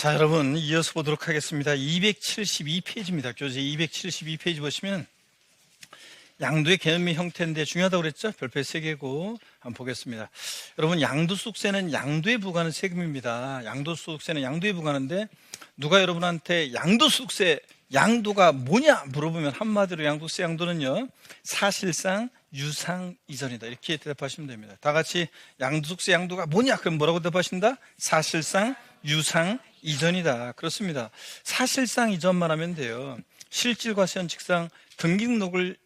자, 여러분 이어서 보도록 하겠습니다. 272페이지입니다. 교재 272페이지 보시면 양도의 개념의 형태인데 중요하다고 그랬죠? 별표 3개고 한번 보겠습니다. 여러분, 양도소득세는 양도에 부과하는 세금입니다. 양도소득세는 양도에 부과하는데 누가 여러분한테 양도소득세 양도가 뭐냐 물어보면 한마디로 양도세 양도는요, 사실상 유상 이전이다, 이렇게 대답하시면 됩니다. 다 같이 양도소득세 양도가 뭐냐 그럼 뭐라고 대답하신다? 사실상 유상 이전이다. 그렇습니다. 사실상 이전만 하면 돼요. 실질과세원칙상 등기등록을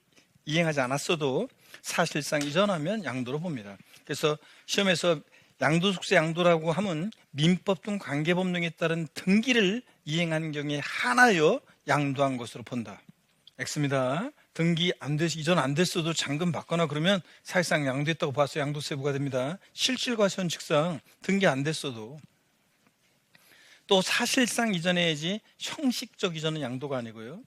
이행하지 않았어도 사실상 이전하면 양도로 봅니다. 그래서 시험에서 양도소득세 양도라고 하면 민법 등 관계법령에 따른 등기를 이행한 경우에 하나여 양도한 것으로 본다. X입니다. 등기 안 돼서 이전 안 됐어도 잔금 받거나 그러면 사실상 양도했다고 봐서 양도세 부과됩니다. 실질과세원칙상 등기 안 됐어도. 또 사실상 이전해야지 형식적 이전은 양도가 아니고요,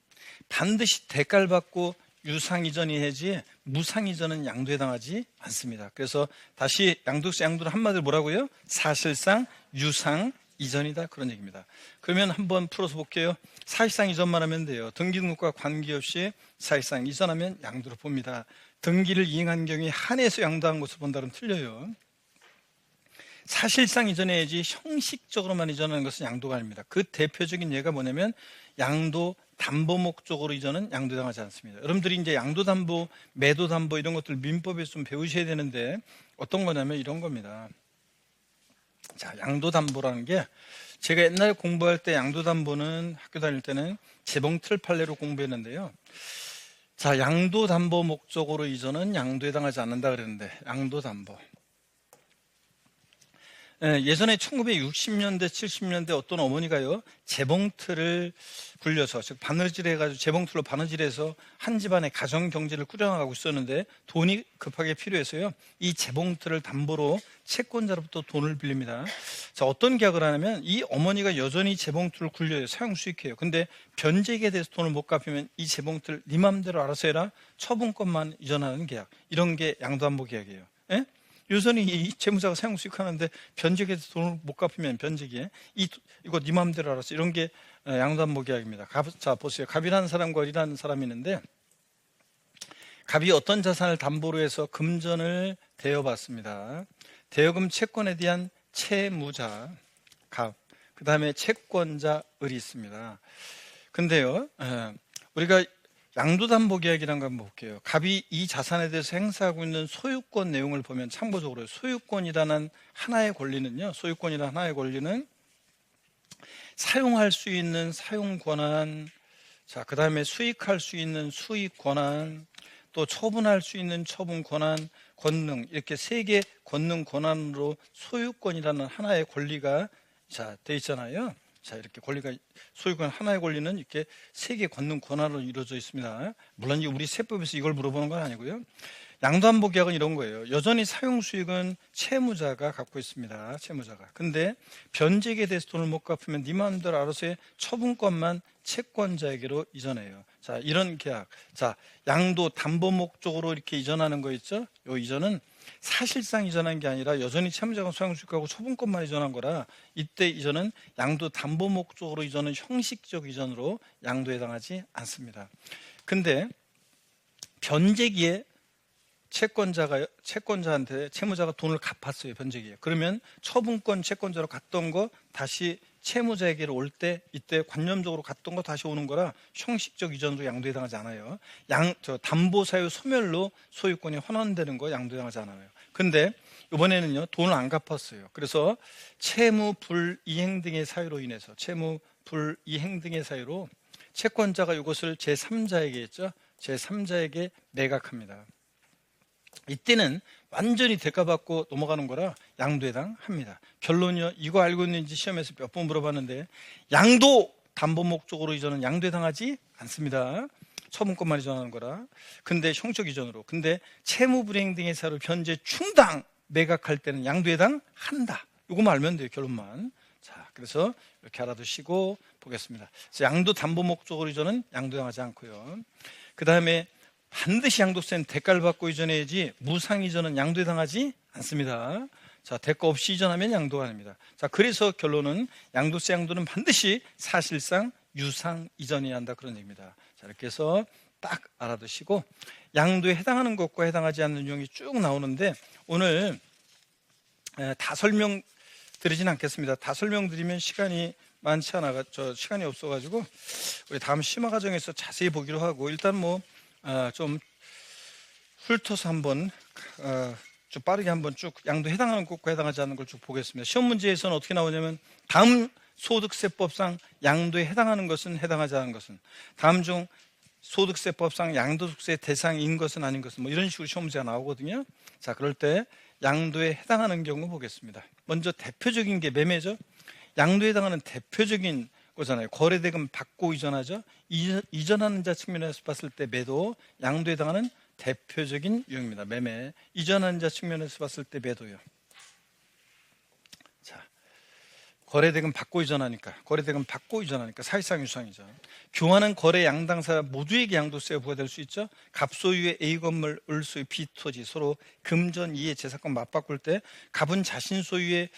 반드시 대가를 받고 유상 이전이 해야지 무상 이전은 양도에 해당하지 않습니다. 그래서 다시 양도세 양도는 한마디로 뭐라고요? 사실상 유상 이전이다, 그런 얘기입니다. 그러면 한번 풀어서 볼게요. 사실상 이전만 하면 돼요. 등기등록과 관계없이 사실상 이전하면 양도로 봅니다. 등기를 이행한 경우에 한해서 양도한 것으로 본다면 틀려요. 사실상 이전해야지 형식적으로만 이전하는 것은 양도가 아닙니다. 그 대표적인 예가 뭐냐면 양도 담보 목적으로 이전은 양도에 해당하지 않습니다. 여러분들이 이제 양도 담보, 매도 담보 이런 것들 민법에서 좀 배우셔야 되는데 어떤 거냐면 이런 겁니다. 자, 양도 담보라는 게 제가 옛날에 공부할 때 양도 담보는 학교 다닐 때는 재봉틀 판례로 공부했는데요. 자, 양도 담보 목적으로 이전은 양도에 해당하지 않는다 그랬는데, 양도 담보. 예전에 1960년대, 70년대 어떤 어머니가요, 재봉틀을 굴려서, 즉 바느질 해가지고 재봉틀로 바느질해서 한 집안의 가정 경제를 꾸려나가고 있었는데 돈이 급하게 필요해서요, 이 재봉틀을 담보로 채권자로부터 돈을 빌립니다. 자, 어떤 계약을 하냐면 이 어머니가 여전히 재봉틀을 굴려요. 사용 수익해요. 근데 변제기에 대해서 돈을 못 갚으면 이 재봉틀 네 맘대로 알아서 해라, 처분권만 이전하는 계약, 이런 게 양도담보 계약이에요. 예? 여전히 이 채무자가 사용 수익하는데 변제기에서 돈을 못 갚으면 변제기에 이거 네 마음대로 알았어, 이런 게 양도담보 계약입니다. 자, 보세요. 갑이라는 사람과 을이라는 사람이 있는데 갑이 어떤 자산을 담보로 해서 금전을 대여받습니다. 대여금 채권에 대한 채무자 갑, 그 다음에 채권자 을이 있습니다. 근데요, 우리가 양도담보계약이라는 거 한번 볼게요. 갑이 이 자산에 대해서 행사하고 있는 소유권 내용을 보면 참고적으로 소유권이라는 하나의 권리는요, 소유권이라는 하나의 권리는 사용할 수 있는 사용 권한, 자, 그 다음에 수익할 수 있는 수익 권한, 또 처분할 수 있는 처분 권한, 권능, 이렇게 3개 권능 권한으로 소유권이라는 하나의 권리가 자, 돼 있잖아요. 자, 이렇게 권리가, 소유권 하나의 권리는 이렇게 3개 권능 권한으로 이루어져 있습니다. 물론 우리 세법에서 이걸 물어보는 건 아니고요. 양도담보 계약은 이런 거예요. 여전히 사용 수익은 채무자가 갖고 있습니다. 채무자가. 근데 변제기에 대해서 돈을 못 갚으면 네 마음대로 알아서 해, 처분권만 채권자에게로 이전해요. 자, 이런 계약. 자, 양도 담보 목적으로 이렇게 이전하는 거 있죠? 요 이전은 사실상 이전한 게 아니라 여전히 채무자가 사용 수익하고 처분권만 이전한 거라, 이때 이전은 양도 담보 목적으로 이전은 형식적 이전으로 양도에 해당하지 않습니다. 근데 변제기에 채권자한테 채무자가 돈을 갚았어요. 변제기에. 그러면 처분권 채권자로 갔던 거 다시 채무자에게로 올 때, 이때 관념적으로 갔던 거 다시 오는 거라 형식적 이전으로 양도에 해당하지 않아요. 담보사유 소멸로 소유권이 환원되는 거 양도에 해당하지 않아요. 근데 이번에는요, 돈을 안 갚았어요. 그래서 채무 불이행 등의 사유로 인해서, 채무 불이행 등의 사유로 채권자가 이것을 제3자에게 했죠. 제3자에게 매각합니다. 이때는 완전히 대가받고 넘어가는 거라 양도에 해당합니다. 결론이요, 이거 알고 있는지 시험에서 몇 번 물어봤는데 양도 담보 목적으로 이전은 양도에 해당하지 않습니다. 처분권만 이전하는 거라. 근데 형식 이전으로. 근데 채무불이행 등의 사유로 변제 충당 매각할 때는 양도에 해당한다. 이거만 알면 돼요, 결론만. 자, 그래서 이렇게 알아두시고 보겠습니다. 양도 담보 목적으로 이전은 양도에 해당하지 않고요. 그 다음에 반드시 양도세는 대가를 받고 이전해야지 무상 이전은 양도에 해당하지 않습니다. 자, 대가 없이 이전하면 양도가 아닙니다. 자, 그래서 결론은 양도세 양도는 반드시 사실상 유상 이전해야 한다, 그런 얘기입니다. 자, 이렇게 해서 딱 알아두시고 양도에 해당하는 것과 해당하지 않는 유형이 쭉 나오는데 오늘 다 설명드리진 않겠습니다. 다 설명드리면 시간이 많지 않아, 시간이 없어가지고 우리 다음 심화 과정에서 자세히 보기로 하고, 일단 좀 훑어서 한번 좀 빠르게 한번 쭉 양도에 해당하는 것과 해당하지 않는 걸 쭉 보겠습니다. 시험 문제에서는 어떻게 나오냐면 다음 소득세법상 양도에 해당하는 것은 해당하지 않은 것은, 다음 중 소득세법상 양도소득세 대상인 것은 아닌 것은, 이런 식으로 시험 문제가 나오거든요. 자, 그럴 때 양도에 해당하는 경우 보겠습니다. 먼저 대표적인 게 매매죠. 양도에 해당하는 대표적인 거잖아요. 거래대금 받고 이전하죠. 이전하는 자 측면에서 봤을 때 매도, 양도에 해당하는 대표적인 유형입니다. 매매, 이전하는 자 측면에서 봤을 때 매도요. 자, 거래대금 받고 이전하니까 사실상 유상이죠. 교환은 거래 양당사 모두에게 양도세가 부과될 수 있죠. 갑소유의 A 건물, 을 소유 B 토지 서로 금전 이해 재산권 맞바꿀 때 갑은 자신 소유의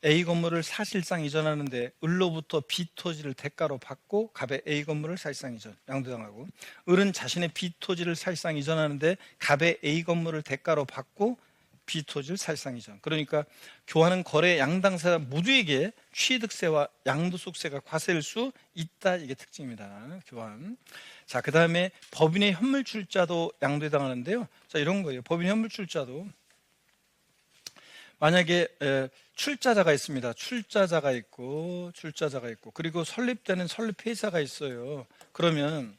A 건물을 사실상 이전하는데 을로부터 B 토지를 대가로 받고 갑의 A 건물을 사실상 이전 양도당하고, 을은 자신의 B 토지를 사실상 이전하는데 갑의 A 건물을 대가로 받고 B 토지를 사실상 이전. 그러니까 교환은 거래 양당사 모두에게 취득세와 양도소득세가 과세될 수 있다, 이게 특징입니다. 교환. 자, 그 다음에 법인의 현물출자도 양도에 해당하는데요. 자, 이런 거예요. 법인의 현물출자도 만약에 출자자가 있습니다. 출자자가 있고 그리고 설립되는 설립회사가 있어요. 그러면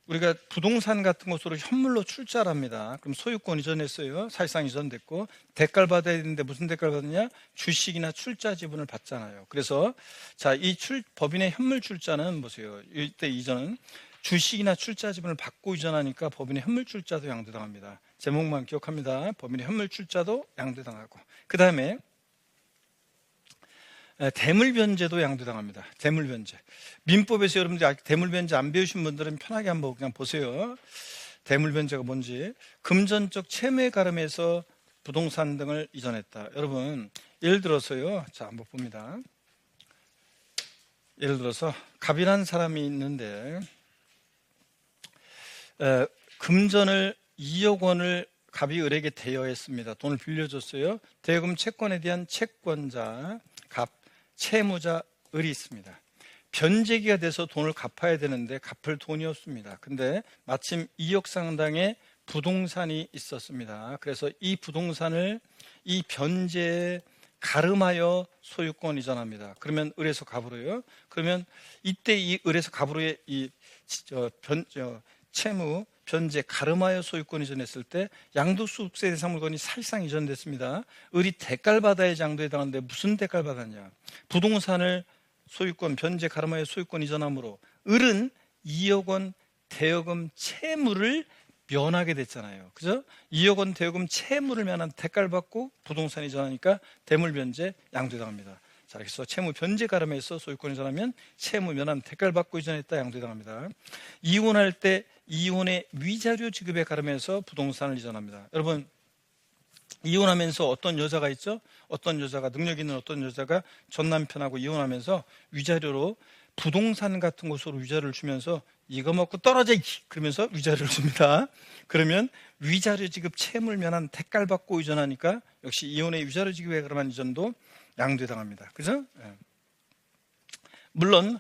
우리가 부동산 같은 것으로 현물로 출자를 합니다. 그럼 소유권 이전했어요. 사실상 이전됐고, 대가를 받아야 되는데 무슨 대가를 받느냐? 주식이나 출자 지분을 받잖아요. 그래서 자, 이 법인의 현물 출자는 보세요. 이때 이전은 주식이나 출자 지분을 받고 이전하니까 법인의 현물 출자도 양도당합니다. 제목만 기억합니다. 법인의 현물 출자도 양도당하고, 그 다음에 대물변제도 양도당합니다. 대물변제. 민법에서 여러분들이 아직 대물변제 안 배우신 분들은 편하게 한번 그냥 보세요. 대물변제가 뭔지. 금전적 채무에 가름해서 부동산 등을 이전했다. 여러분, 예를 들어서요. 자, 한번 봅니다. 예를 들어서 갑이라는 사람이 있는데 금전을 2억 원을 갑이 을에게 대여했습니다. 돈을 빌려줬어요. 대여금 채권에 대한 채권자 갑, 채무자 을이 있습니다. 변제기가 돼서 돈을 갚아야 되는데 갚을 돈이 없습니다. 근데 마침 2억 상당의 부동산이 있었습니다. 그래서 이 부동산을 이 변제에 가름하여 소유권 이전합니다. 그러면 을에서 갑으로요. 그러면 이때 이 을에서 갑으로의 채무 변제 가름하여 소유권 이전했을 때 양도소득세 대상 물건이 사실상 이전됐습니다. 을이 대가를 받아야지 양도에 해당하는데 무슨 대가를 받았냐? 부동산을 소유권 변제 가름하여 소유권 이전함으로 을은 2억 원 대여금 채무를 면하게 됐잖아요. 그죠? 2억 원 대여금 채무를 면한 대가를 받고 부동산 이전하니까 대물변제 양도에 해당합니다. 자, 그래서 채무 변제 가름해서 소유권 이전하면 채무 면한 대가를 받고 이전했다, 양도에 해당합니다. 이혼할 때 이혼의 위자료 지급에 가름해서 부동산을 이전합니다. 여러분, 이혼하면서 어떤 여자가 있죠? 어떤 여자가, 능력 있는 어떤 여자가 전 남편하고 이혼하면서 위자료로 부동산 같은 곳으로 위자료를 주면서 이거 먹고 떨어져! 그러면서 위자료를 줍니다. 그러면 위자료 지급 채무를 면한 대가를 받고 이전하니까 역시 이혼의 위자료 지급에 가름한 이전도 양도에 해당합니다. 그죠? 물론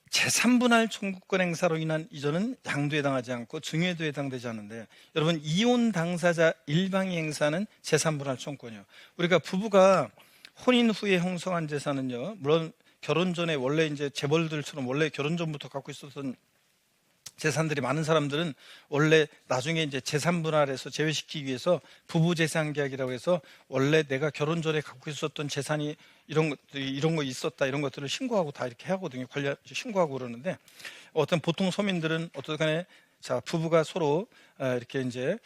제3분할 청구권 행사로 인한 이전은 양도에 해당하지 않고 증여에도 해당되지 않는데, 여러분, 이혼 당사자 일방의 행사는 제3분할 청구권이요. 우리가 부부가 혼인 후에 형성한 재산은요, 물론 결혼 전에 원래 이제 재벌들처럼 원래 결혼 전부터 갖고 있었던 재산들이 많은 사람들은 원래 나중에 이제 재산분할해서 제외시키기 위해서 부부재산계약이라고 해서 원래 내가 결혼 전에 갖고 있었던 재산이 이런 거 있었다, 이런 것들을 신고하고 다 이렇게 하거든요. 신고하고 그러는데, 어떤 보통 서민들은 어떻게 자, 부부가 서로 이렇게 이제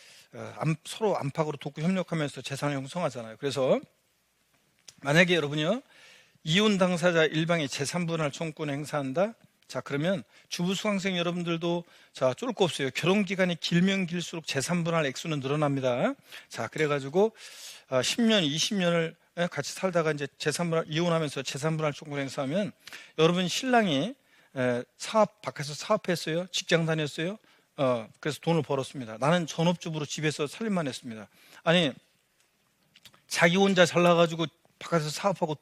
서로 안팎으로 돕고 협력하면서 재산을 형성하잖아요. 그래서 만약에 여러분이요, 이혼 당사자 일방이 제3분할 청구권을 행사한다? 자, 그러면 주부 수강생 여러분들도 자, 쫄 거 없어요. 결혼 기간이 길면 길수록 재산분할 액수는 늘어납니다. 자, 그래가지고 10년, 20년을 같이 살다가 이제 재산분할 이혼하면서 재산분할 청구를 행사하면 여러분 신랑이 바깥에서 사업했어요. 직장 다녔어요. 그래서 돈을 벌었습니다. 나는 전업주부로 집에서 살림만 했습니다. 아니, 자기 혼자 잘나가지고 바깥에서 사업하고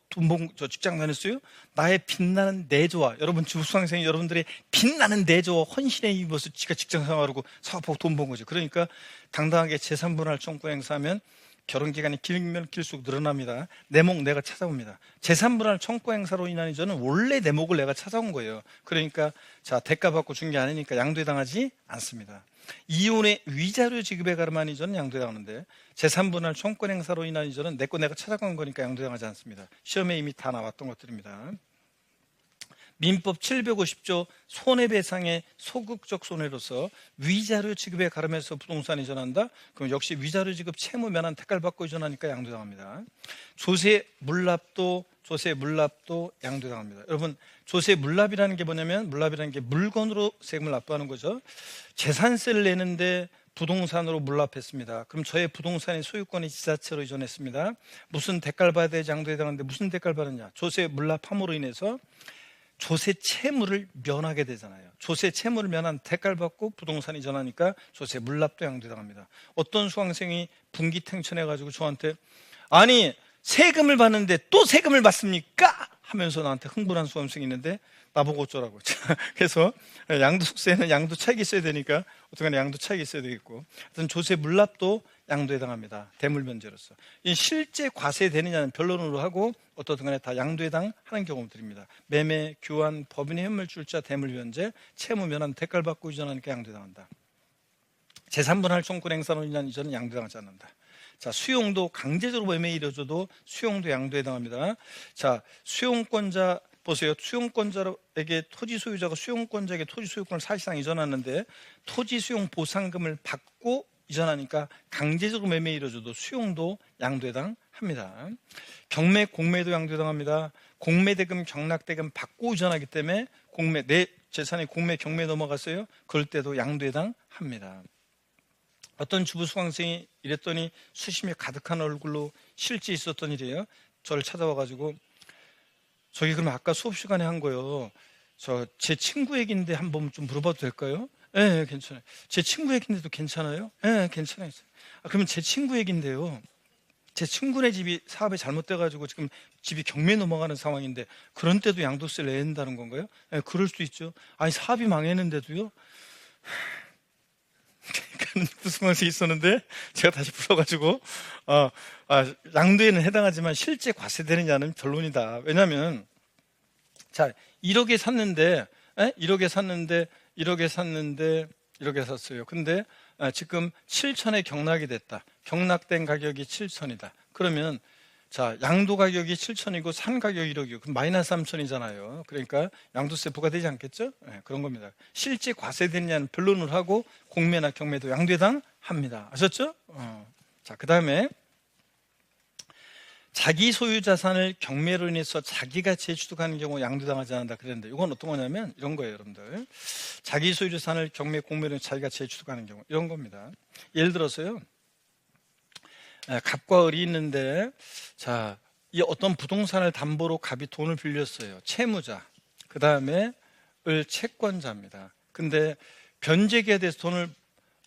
직장 다녔어요? 나의 빛나는 내조와 여러분 주부수강생 여러분들의 빛나는 내조와 헌신에 입어서 지가 직장 생활하고 사업하고 돈 번 거죠. 그러니까 당당하게 재산분할 청구 행사하면 결혼기간이 길면 길수록 늘어납니다. 내 목 내가 찾아옵니다. 재산분할 청구 행사로 인한 이전은 원래 내 목을 내가 찾아온 거예요. 그러니까 자, 대가 받고 준 게 아니니까 양도당하지 않습니다. 이혼의 위자료 지급에 가름한 이전은 양도당하는데 재산분할 청구 행사로 인한 이전은 내 거 내가 찾아간 거니까 양도당하지 않습니다. 시험에 이미 다 나왔던 것들입니다. 민법 750조 손해배상의 소극적 손해로서 위자료 지급에 가름해서 부동산 이전한다? 그럼 역시 위자료 지급 채무 면한 대가를 받고 이전하니까 양도당합니다. 조세 물납도 양도당합니다. 여러분, 조세 물납이라는 게 뭐냐면 물납이라는 게 물건으로 세금을 납부하는 거죠. 재산세를 내는데 부동산으로 물납했습니다. 그럼 저의 부동산의 소유권이 지자체로 이전했습니다. 무슨 대가를 받아야 되지 양도해당하는데 무슨 대가를 받느냐? 조세 물납함으로 인해서 조세 채무를 면하게 되잖아요. 조세 채무를 면한 대가를 받고 부동산 이전하니까 조세 물납도 양도당합니다. 어떤 수강생이 분기탱천해가지고 저한테 아니 세금을 받는데 또 세금을 받습니까? 하면서 나한테 흥분한 수강생이 있는데 나보고 어쩌라고. 그래서 양도소득세는 양도 차익이 있어야 되니까 어떻게 양도 차익이 있어야 되겠고 하여튼 조세 물납도 양도에 해당합니다. 대물면제로서. 실제 과세되느냐는 변론으로 하고 어떻든 간에 다 양도에 해당하는 경우들입니다. 매매, 교환, 법인의 현물 출자, 대물면제, 채무 면한 대가를 받고 이전하니까 양도에 해당한다. 재산분할 청구 행사로 인한 이전은 양도에 해당하지 않는다. 자, 수용도 강제적으로 매매 이뤄져도 수용도 양도에 해당합니다. 자, 수용권자 보세요. 수용권자에게 토지 소유자가 수용권자에게 토지 소유권을 사실상 이전하는데 토지 수용 보상금을 받고 이전하니까 강제적으로 매매 이뤄져도 수용도 양도에 해당합니다. 경매, 공매도 양도에 해당합니다. 공매대금, 경락대금 받고 이전하기 때문에 내 재산이 공매, 경매에 넘어갔어요. 그럴 때도 양도에 해당합니다. 어떤 주부 수강생이 이랬더니 수심이 가득한 얼굴로 실제 있었던 일이에요. 저를 찾아와가지고 저기 그럼 아까 수업 시간에 한 거요. 제 친구 얘기인데 한번 좀 물어봐도 될까요? 네, 괜찮아요. 제 친구 얘기인데도 괜찮아요? 네, 괜찮아요. 그러면 제 친구 얘기인데요. 제 친구네 집이 사업이 잘못돼가지고 지금 집이 경매에 넘어가는 상황인데 그런 때도 양도세를 내야 된다는 건가요? 네, 그럴 수도 있죠. 아니 사업이 망했는데도요. 무슨 말이 있었는데 제가 다시 불러가지고 양도에는 해당하지만 실제 과세되느냐는 변론이다. 왜냐하면 자 1억에 샀는데 1억에 샀어요. 근데 지금 7천에 경락이 됐다. 경락된 가격이 7천이다. 그러면 자 양도 가격이 7천이고 산 가격이 1억이고 그럼 마이너스 3천이잖아요. 그러니까 양도세 부과되지 않겠죠? 네, 그런 겁니다. 실제 과세되느냐는 변론을 하고 공매나 경매도 양도에 해당합니다. 아셨죠? 자, 그 다음에 자기 소유 자산을 경매로 인해서 자기가 재취득하는 경우 양도당하지 않는다 그랬는데 이건 어떤 거냐면 이런 거예요, 여러분들. 자기 소유 자산을 경매, 공매로 인해서 자기가 재취득하는 경우 이런 겁니다. 예를 들어서요. 갑과 을이 있는데 자, 이 어떤 부동산을 담보로 갑이 돈을 빌렸어요. 채무자. 그 다음에 을 채권자입니다. 근데 변제기에 대해서 돈을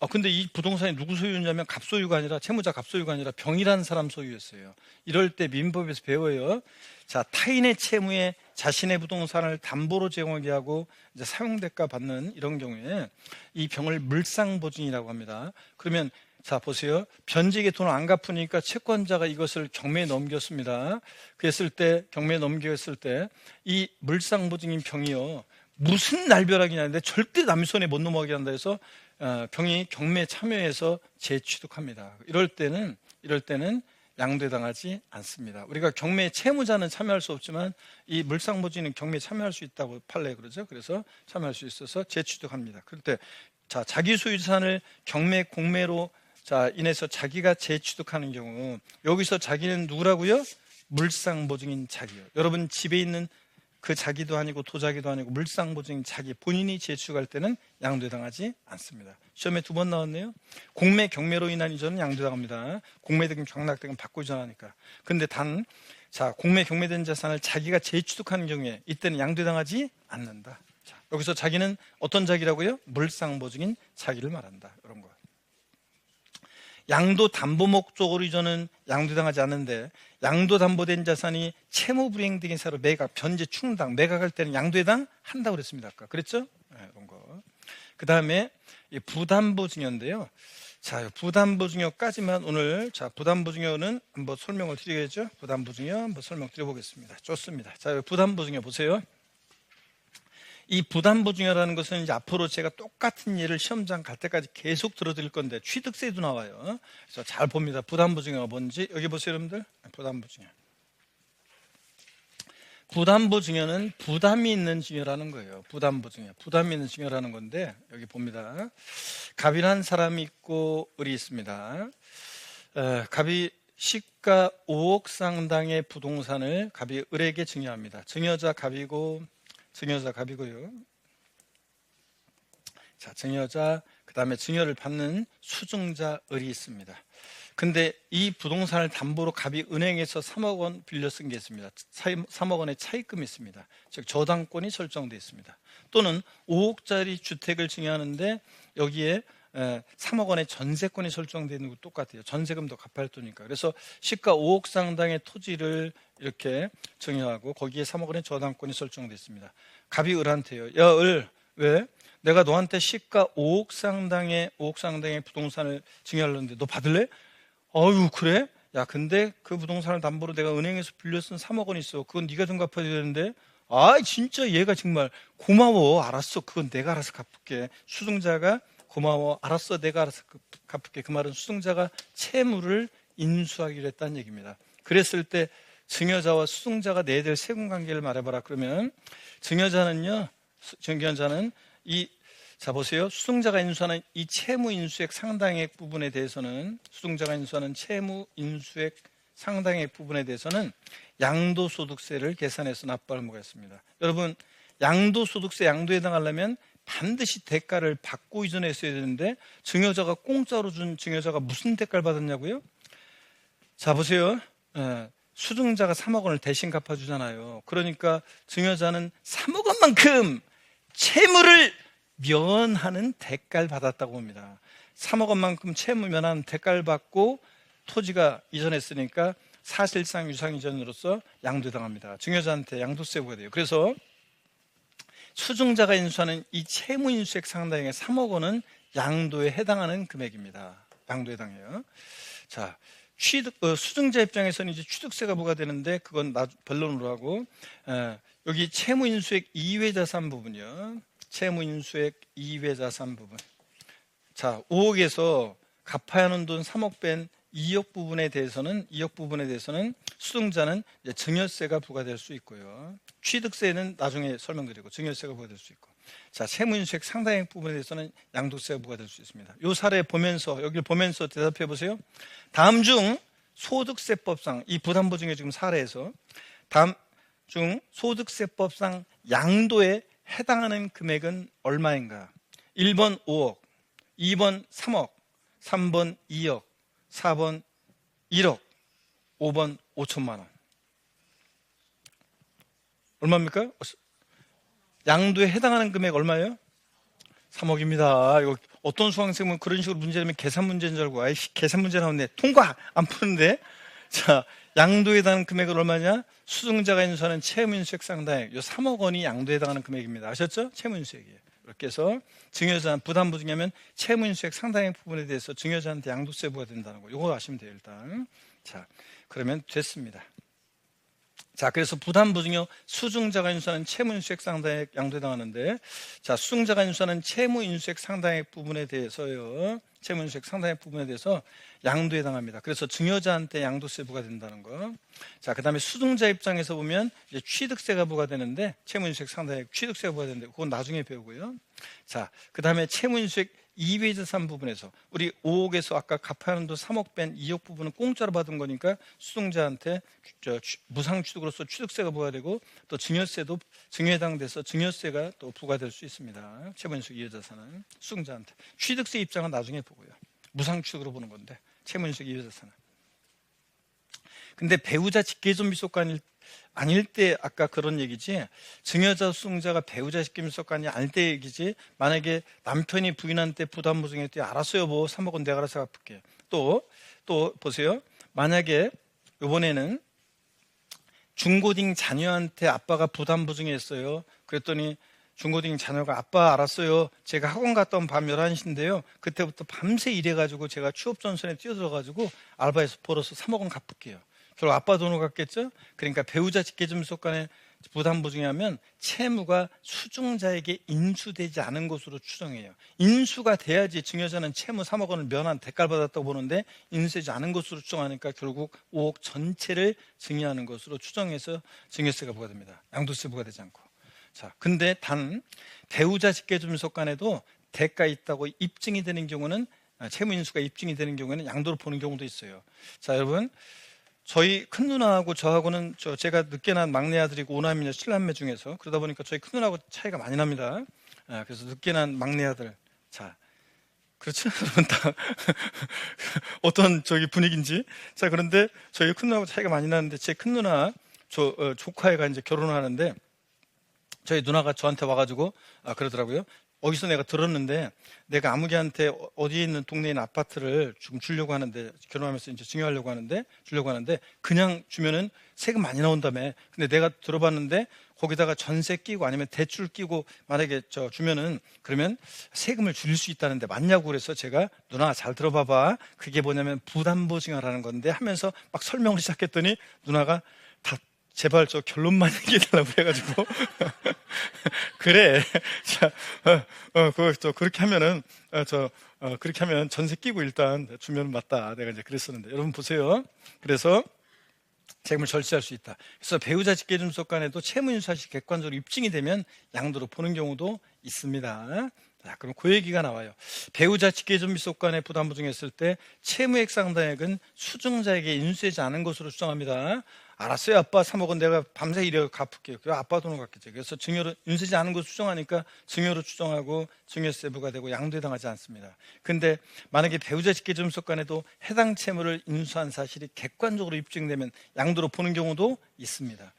근데 이 부동산이 누구 소유냐면 갑 소유가 아니라 채무자 갑 소유가 아니라 병이라는 사람 소유였어요. 이럴 때 민법에서 배워요. 자, 타인의 채무에 자신의 부동산을 담보로 제공하게 하고 이제 사용대가 받는 이런 경우에 이 병을 물상보증이라고 합니다. 그러면 자, 보세요. 변제기에 돈을 안 갚으니까 채권자가 이것을 경매에 넘겼습니다. 경매에 넘겼을 때 이 물상보증인 병이요. 무슨 날벼락이냐는데 절대 남의 손에 못 넘어가게 한다 해서 병이 경매에 참여해서 재취득합니다. 이럴 때는 양도에 당하지 않습니다. 우리가 경매 채무자는 참여할 수 없지만 이 물상보증인 경매에 참여할 수 있다고 판례 그러죠. 그래서 참여할 수 있어서 재취득합니다. 그럴 때 자, 자기 소유 자산을 경매, 공매로 인해서 자기가 재취득하는 경우 여기서 자기는 누구라고요? 물상보증인 자기요. 여러분 집에 있는 그 자기도 아니고 도자기도 아니고 물상보증인 자기 본인이 제출할 때는 양도당하지 않습니다. 시험에 2번 나왔네요. 공매 경매로 인한 이전은 양도당합니다. 공매득임 경락득임 받고 이전하니까. 근데 공매 경매된 자산을 자기가 재취득하는 경우에 이때는 양도당하지 않는다. 자, 여기서 자기는 어떤 자기라고요? 물상보증인 자기를 말한다. 이런 거. 양도 담보 목적으로 이전은 양도당하지 않는데 양도 담보된 자산이 채무 불이행 등의 사로 매각, 변제, 충당, 매각할 때는 양도해당 한다고 그랬습니다. 아까 그랬죠? 네, 이런 거. 그 다음에 부담보증여인데요. 자, 부담보증여까지만 오늘 부담보증여는 한번 설명을 드리겠죠? 부담보증여 한번 설명드려보겠습니다. 좋습니다. 자, 부담보증여 보세요. 이 부담보증여라는 것은 이제 앞으로 제가 똑같은 예를 시험장 갈 때까지 계속 들어드릴 건데 취득세도 나와요. 그래서 잘 봅니다. 부담보증여가 뭔지 여기 보세요, 여러분들. 부담보증여. 부담보증여는 부담이 있는 증여라는 거예요. 부담보증여. 부담이 있는 증여라는 건데 여기 봅니다. 갑이라는 사람이 있고 을이 있습니다. 갑이 시가 5억 상당의 부동산을 갑이 을에게 증여합니다. 증여자 갑이고요. 자, 증여자, 그 다음에 증여를 받는 수증자 을이 있습니다. 근데 이 부동산을 담보로 갑이 은행에서 3억 원 빌려 쓴 게 있습니다. 3억 원의 차입금이 있습니다. 즉 저당권이 설정되어 있습니다. 또는 5억짜리 주택을 증여하는데 여기에 3억 원의 전세권이 설정되어 있는 거 똑같아요. 전세금도 갚아야 되니까. 그래서 시가 5억 상당의 토지를 이렇게 증여하고 거기에 3억 원의 저당권이 설정되어 있습니다. 갑이 을한테요. 야, 을, 왜? 내가 너한테 시가 5억 상당의 부동산을 증여하려는데 너 받을래? 어유 그래? 야, 근데 그 부동산을 담보로 내가 은행에서 빌려 쓴 3억 원 있어. 그건 네가 좀 갚아야 되는데. 아, 진짜 얘가 정말 고마워. 알았어. 그건 내가 알아서 갚을게. 수증자가 고마워. 알았어. 내가 알아서 갚을게. 그 말은 수증자가 채무를 인수하기로 했다는 얘기입니다. 그랬을 때 증여자와 수증자가 내야 될 세금관계를 말해봐라. 그러면 증여자는 자 보세요. 수증자가 인수하는 이 채무 인수액 상당액 부분에 대해서는 양도소득세를 계산해서 납부할 의무가 있습니다. 여러분, 양도소득세 양도에 해당하려면 반드시 대가를 받고 이전했어야 되는데 증여자가 공짜로 준 증여자가 무슨 대가를 받았냐고요? 자 보세요. 수증자가 3억 원을 대신 갚아주잖아요. 그러니까 증여자는 3억 원만큼 채무를 면하는 대가를 받았다고 봅니다. 3억 원만큼 채무 면하는 대가를 받고 토지가 이전했으니까 사실상 유상이전으로서 양도당합니다. 증여자한테 양도세 부과돼요. 그래서 수증자가 인수하는 이 채무 인수액 상당액의 3억 원은 양도에 해당하는 금액입니다. 양도에 해당해요. 자, 수증자 입장에서는 이제 취득세가 부과되는데 그건 변론으로 하고 여기 채무 인수액 이외 자산 부분이요. 채무 인수액 이외 자산 부분. 자, 5억에서 갚아야 하는 돈 3억 뺀 2억 부분에 대해서는 수증자는 이제 증여세가 부과될 수 있고요. 취득세는 나중에 설명드리고 증여세가 부과될 수 있고. 자, 채무인수액 상당액 부분에 대해서는 양도세가 부과될 수 있습니다. 이 사례 여기를 보면서 대답해 보세요. 다음 중 소득세법상 이 부담보증의 지금 사례에서 다음 중 소득세법상 양도에 해당하는 금액은 얼마인가? 1번 5억, 2번 3억, 3번 2억, 4번 1억, 5번 5천만 원. 얼마입니까? 양도에 해당하는 금액 얼마예요? 3억입니다. 이거 어떤 수강생은 그런 식으로 문제 내면 계산 문제인 줄 알고 계산 문제 나왔네. 통과! 안 푸는데. 자, 양도에 해당하는 금액은 얼마냐? 수증자가 인수하는 채무인수액 상당액. 이 3억 원이 양도에 해당하는 금액입니다. 아셨죠? 채무인수액이에요. 이렇게 해서 증여자 부담보증하면 채무인수액 상당액 부분에 대해서 증여자한테 양도세 부과된다는 거. 이거 아시면 돼요, 일단. 자, 그러면 됐습니다. 자, 그래서 부담보증여 수증자가 인수하는 채무인수액 상당액 양도에 해당하는데, 자, 수증자가 인수하는 채무인수액 상당액 부분에 대해서요, 채무인수액 상당액 부분에 대해서 양도에 해당합니다. 그래서 증여자한테 양도세 부과된다는 거. 자, 그 다음에 수증자 입장에서 보면 이제 취득세가 부과되는데, 채무인수액 상당액 취득세가 부과되는데, 그건 나중에 배우고요. 자, 그 다음에 채무인수액 이외 재산 부분에서 우리 5억에서 아까 갚아야 하는 돈 3억 뺀 2억 부분은 공짜로 받은 거니까 수송자한테 무상취득으로서 취득세가 부과되고 또 증여세도 증여에 해당돼서 증여세가 또 부과될 수 있습니다. 채무인수 이외 재산은 수송자한테 취득세 입장은 나중에 보고요. 무상취득으로 보는 건데 채무인수 이외 재산은. 근데 배우자 직계존비속관일 아닐 때 아까 그런 얘기지, 증여자 수송자가 배우자 직계존비속관이 아닐 때 얘기지, 만약에 남편이 부인한테 부담보증할 때 알았어 여보 3억은 내가 알아서 갚을게. 또 보세요. 만약에 이번에는 중고딩 자녀한테 아빠가 부담보증했어요. 그랬더니 중고딩 자녀가 아빠 알았어요. 제가 학원 갔다 온 밤 11시인데요. 그때부터 밤새 일해가지고 제가 취업전선에 뛰어들어가지고 알바에서 벌어서 3억은 갚을게요. 결국 아빠 돈으로 갚겠죠? 그러니까 배우자 직계존비속관에 부담보증하면 채무가 수증자에게 인수되지 않은 것으로 추정해요. 인수가 돼야지 증여자는 채무 3억 원을 면한 대가를 받았다고 보는데 인수되지 않은 것으로 추정하니까 결국 5억 전체를 증여하는 것으로 추정해서 증여세가 부과됩니다. 양도세 부과되지 않고. 자, 근데 단 배우자 직계존비속관에도 대가 있다고 입증이 되는 경우는, 채무 인수가 입증이 되는 경우에는 양도를 보는 경우도 있어요. 자, 여러분, 저희 큰 누나하고 저하고는 제가 늦게 난 막내 아들이고 5남매 7남매 중에서, 그러다 보니까 저희 큰 누나하고 차이가 많이 납니다. 그래서 늦게 난 막내 아들. 자, 그렇죠? 여러분 다 어떤 저기 분위기인지. 자, 그런데 저희 큰 누나하고 차이가 많이 나는데 제 큰 누나 조카애가 이제 결혼을 하는데 저희 누나가 저한테 와가지고 그러더라고요. 어디서 내가 들었는데 내가 아무개한테 어디에 있는 동네에 있는 아파트를 지금 주려고 하는데, 결혼하면서 이제 증여하려고 하는데 주려고 하는데 그냥 주면은 세금 많이 나온다며. 근데 내가 들어봤는데 거기다가 전세 끼고 아니면 대출 끼고 만약에 주면은 그러면 세금을 줄일 수 있다는데 맞냐고. 그래서 제가 누나 잘 들어봐봐, 그게 뭐냐면 부담보증하라는 건데 하면서 막 설명을 시작했더니 누나가 다 제발 결론만 얘기해달라고 그래가지고 그래. 자, 그렇게 하면은 그렇게 하면 전세 끼고 일단 주면 맞다. 내가 이제 그랬었는데 여러분 보세요. 그래서 세금을 절세할 수 있다. 그래서 배우자 직계존비속관에도 채무인수사실 객관적으로 입증이 되면 양도로 보는 경우도 있습니다. 자, 그럼 그 얘기가 나와요. 배우자 직계존비속관에 부담보증했을 때 채무액 상당액은 수증자에게 인수되지 않은 것으로 추정합니다. 알았어요 아빠 3억은 내가 밤새 일해 갚을게요. 그래 아빠 돈으로 갚겠죠. 그래서 증여로 인수되지 않은 것을 추정하니까 증여로 추정하고 증여세 부과되고 양도에 당하지 않습니다. 근데 만약에 배우자 직계존비속관에도 해당 채무를 인수한 사실이 객관적으로 입증되면 양도로 보는 경우도 있습니다.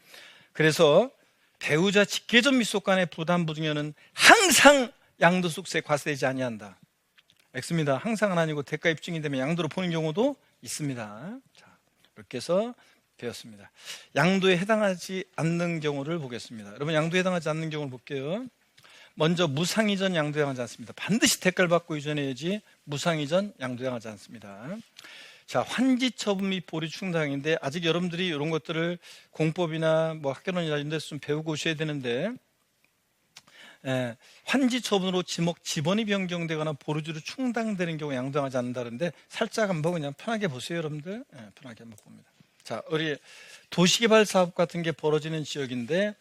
그래서 배우자 직계존비속관의 부담보증여는 항상 양도소득세 과세되지 아니한다. X입니다. 항상은 아니고 대가 입증이 되면 양도로 보는 경우도 있습니다. 자, 이렇게 해서 되었습니다. 양도에 해당하지 않는 경우를 보겠습니다. 여러분 양도에 해당하지 않는 경우를 볼게요. 먼저 무상이전 양도에 해당하지 않습니다. 반드시 대가를 받고 이전해야지 무상이전 양도에 해당하지 않습니다. 자, 환지처분 및 보류 충당인데 아직 여러분들이 이런 것들을 공법이나 뭐 학교론이나 이런 데서 좀 배우고 오셔야 되는데, 환지처분으로 지번이 변경되거나 보류주로 충당되는 경우 양도하지 않는다는데 살짝 한번 그냥 편하게 보세요 여러분들. 편하게 한번 봅니다. 자, 우리 도시개발 사업 같은 게 벌어지는 지역인데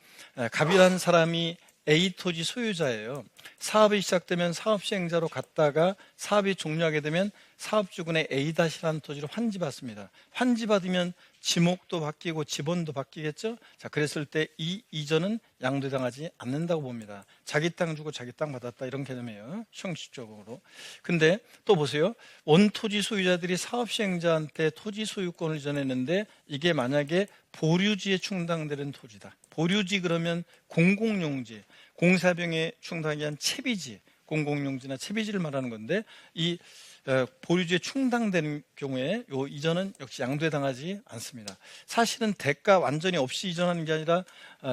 갑이라는 사람이 A 토지 소유자예요. 사업이 시작되면 사업 시행자로 갔다가 사업이 종료하게 되면 사업주군의 A-라는 토지를 환지받습니다. 환지받으면 지목도 바뀌고 지번도 바뀌겠죠. 자, 그랬을 때 이 이전은 양도당하지 않는다고 봅니다. 자기 땅 주고 자기 땅 받았다 이런 개념이에요. 형식적으로. 근데 또 보세요. 원토지 소유자들이 사업 시행자한테 토지 소유권을 이전했는데 이게 만약에 보류지에 충당되는 토지다. 보류지 그러면 공공용지, 공사병에 충당이 한 채비지, 공공용지나 채비지를 말하는 건데 이 보류지에 충당되는 경우에 요 이전은 역시 양도에 당하지 않습니다. 사실은 대가 완전히 없이 이전하는 게 아니라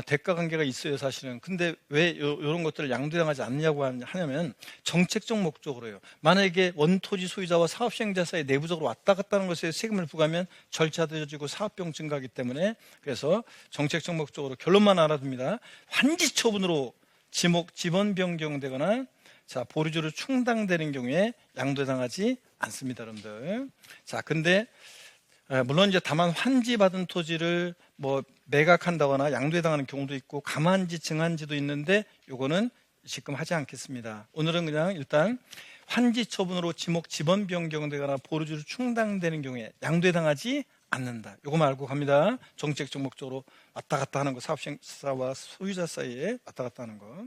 대가 관계가 있어요 사실은. 근데 왜 이런 것들을 양도에 당하지 않냐고 하냐면 정책적 목적으로요. 만약에 원토지 소유자와 사업 시행자 사이 내부적으로 왔다 갔다 하는 것에 세금을 부과하면 절차도 늦어지고 사업비용 증가하기 때문에, 그래서 정책적 목적으로 결론만 알아둡니다. 환지 처분으로 지번 변경되거나 자, 보류주로 충당되는 경우에 양도에 당하지 않습니다, 여러분들. 자, 근데 물론 이제 다만 환지받은 토지를 뭐 매각한다거나 양도에 당하는 경우도 있고 감환지, 증환지도 있는데 요거는 지금 하지 않겠습니다. 오늘은 그냥 일단 환지 처분으로 지목 지번 변경되거나 보류지로 충당되는 경우에 양도당하지 않는다. 이거만 알고 갑니다. 정책적 목적으로 왔다 갔다 하는 거, 사업시행사와 소유자 사이에 왔다 갔다 하는 거.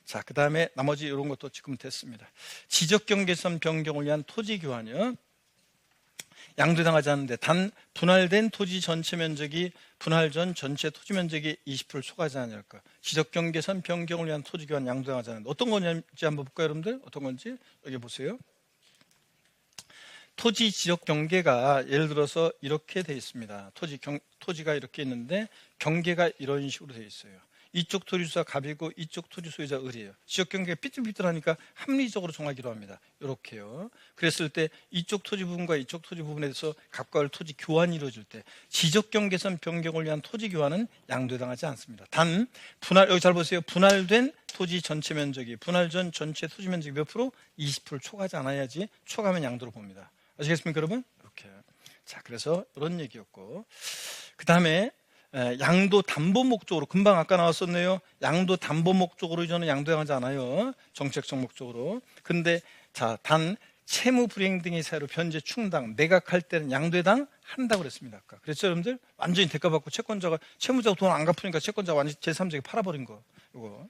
자, 그 다음에 나머지 이런 것도 지금 됐습니다. 지적경계선 변경을 위한 토지 교환이요. 양도당하지 않는데 단 분할된 토지 전체 면적이 분할 전 전체 토지 면적이 20%를 초과하지 않을까. 지적경계선 변경을 위한 토지 교환 양도당하지 않는데 어떤 건지 한번 볼까요, 여러분들? 어떤 건지 여기 보세요. 토지 지적 경계가 예를 들어서 이렇게 되어 있습니다. 토지가 이렇게 있는데 경계가 이런 식으로 되어 있어요. 이쪽 토지 소유자 갑이고 이쪽 토지 소유자 을이에요. 지적 경계가 삐뚤삐뚤하니까 합리적으로 정하기로 합니다. 이렇게요. 그랬을 때 이쪽 토지 부분과 이쪽 토지 부분에 대해서 갑과 을 토지 교환이 이루어질 때 지적 경계선 변경을 위한 토지 교환은 양도당하지 않습니다. 단 여기 잘 보세요. 분할된 토지 전체 면적이 분할 전 전체 토지 면적이 몇 프로? 20%를 초과하지 않아야지 초과하면 양도로 봅니다. 아시겠습니까, 여러분? 이렇게. 자, 그래서 이런 얘기였고, 그 다음에 양도 담보 목적으로 금방 아까 나왔었네요. 양도 담보 목적으로 저는 양도당하지 않아요. 정책적 목적으로. 근데 자, 단 채무 불이행 등의 사유로 변제 충당 매각할 때는 양도당 한다고 그랬습니다. 아까. 그랬죠, 여러분들? 완전히 대가받고 채무자가 돈 안 갚으니까 채권자가 완전히 제3자에게 팔아버린 거. 이거.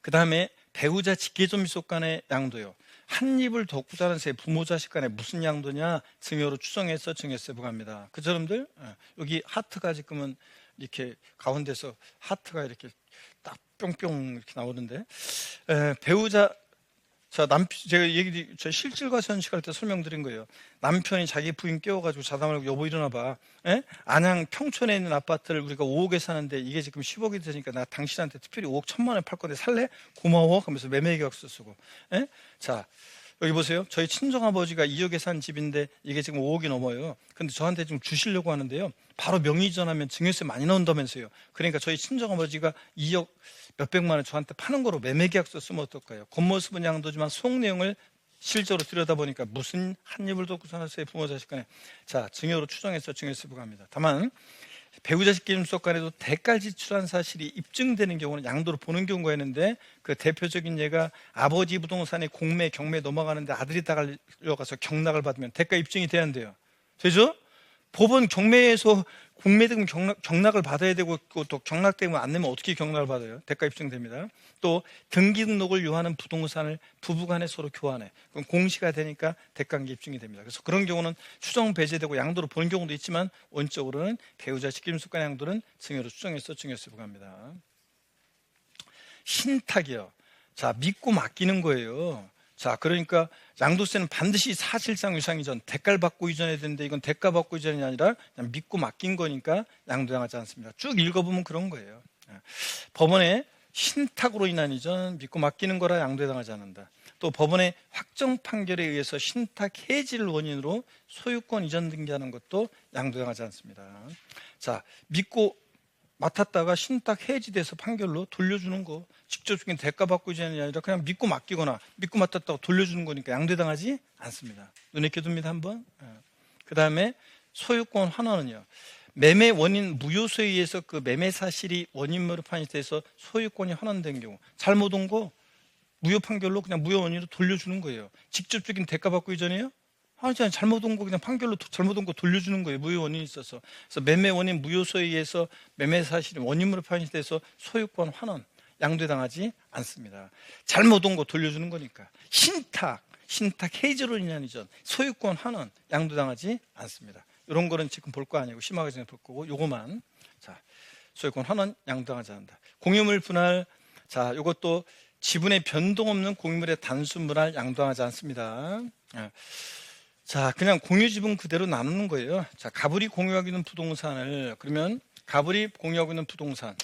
그 다음에 배우자 직계존 미속 간의 양도요. 한 입을 덮고자는 새 부모 자식 간에 무슨 양도냐? 증여로 추정해서 증여세 부과합니다. 그죠, 여러분들? 여기 하트가 지금은 이렇게 가운데서 하트가 이렇게 딱 뿅뿅 이렇게 나오는데 배우자 제가 실질과 현실할 때 설명드린 거예요. 남편이 자기 부인 깨워가지고 자담을 하고 여보 일어나봐. 안양 평촌에 있는 아파트를 우리가 5억에 사는데 이게 지금 10억이 되니까 나 당신한테 특별히 5억 1,000만 원 팔 건데 살래? 고마워. 하면서 매매 계약서 쓰고. 자, 여기 보세요. 저희 친정아버지가 2억에 산 집인데 이게 지금 5억이 넘어요. 근데 저한테 좀 주시려고 하는데요. 바로 명의 이전하면 증여세 많이 나온다면서요. 그러니까 저희 친정아버지가 2억 몇백만 원 저한테 파는 거로 매매 계약서 쓰면 어떨까요? 겉모습은 양도지만 속 내용을 실제로 들여다보니까 무슨 한 입을 덮고 사는 부모 자식 간에 자, 증여로 추정해서 증여세 부과합니다. 다만 배우자 직계존속 간에도 대가를 지출한 사실이 입증되는 경우는 양도로 보는 경우가 있는데 그 대표적인 예가 아버지 부동산에 공매, 경매 넘어가는데 아들이 다 갈려가서 경락을 받으면 대가 입증이 되는데요. 되죠? 법원 경매에서 공매되면 경락을 받아야 되고 또 경락되면 안 내면 어떻게 경락을 받아요? 대가 입증됩니다. 또 등기 등록을 요하는 부동산을 부부간에 서로 교환해. 그럼 공시가 되니까 대가관계 입증이 됩니다. 그래서 그런 경우는 추정 배제되고 양도로 보는 경우도 있지만 원적으로는 배우자 직계존속 간의 양도는 증여로 추정해서 증여세 부과합니다. 신탁이요. 자, 믿고 맡기는 거예요. 자, 그러니까 양도세는 반드시 사실상 유상 이전, 대가를 받고 이전해야 되는데 이건 대가 받고 이전이 아니라 그냥 믿고 맡긴 거니까 양도당하지 않습니다. 쭉 읽어보면 그런 거예요. 법원의 신탁으로 인한 이전, 믿고 맡기는 거라 양도당하지 않는다. 또 법원의 확정 판결에 의해서 신탁 해지를 원인으로 소유권 이전 등기하는 것도 양도당하지 않습니다. 자, 믿고 맡았다가 신탁 해지돼서 판결로 돌려주는 거, 직접적인 대가 받고 이전이 아니라 그냥 믿고 맡기거나 믿고 맡았다고 돌려주는 거니까 양도당하지 않습니다. 눈에 켜둡니다. 한번. 그 다음에 소유권 환원은요, 매매 원인 무효소에 의해서 그 매매 사실이 원인으로 판시돼서 소유권이 환원된 경우 잘못 온 거 무효 판결로 그냥 무효 원인으로 돌려주는 거예요. 직접적인 대가 받고 이전이에요? 아니, 잘못 온 거 그냥 판결로 잘못 온 거 돌려주는 거예요. 무효 원인이 있어서. 그래서 매매 원인 무효소에 의해서 매매 사실이 원인으로 판시돼서 소유권 환원, 양도당하지 않습니다. 잘못 온 거 돌려주는 거니까. 신탁 해지로 인한 이전, 소유권 환원, 양도당하지 않습니다. 이런 거는 지금 볼 거 아니고 심하게 전에 볼 거고 요거만. 자, 소유권 환원, 양도당하지 않는다. 공유물 분할, 자, 요것도 지분의 변동 없는 공유물의 단순 분할 양도당하지 않습니다. 자, 그냥 공유 지분 그대로 나누는 거예요. 자, 가불이 공유하고 있는 부동산을, 그러면 가불이 공유하고 있는 부동산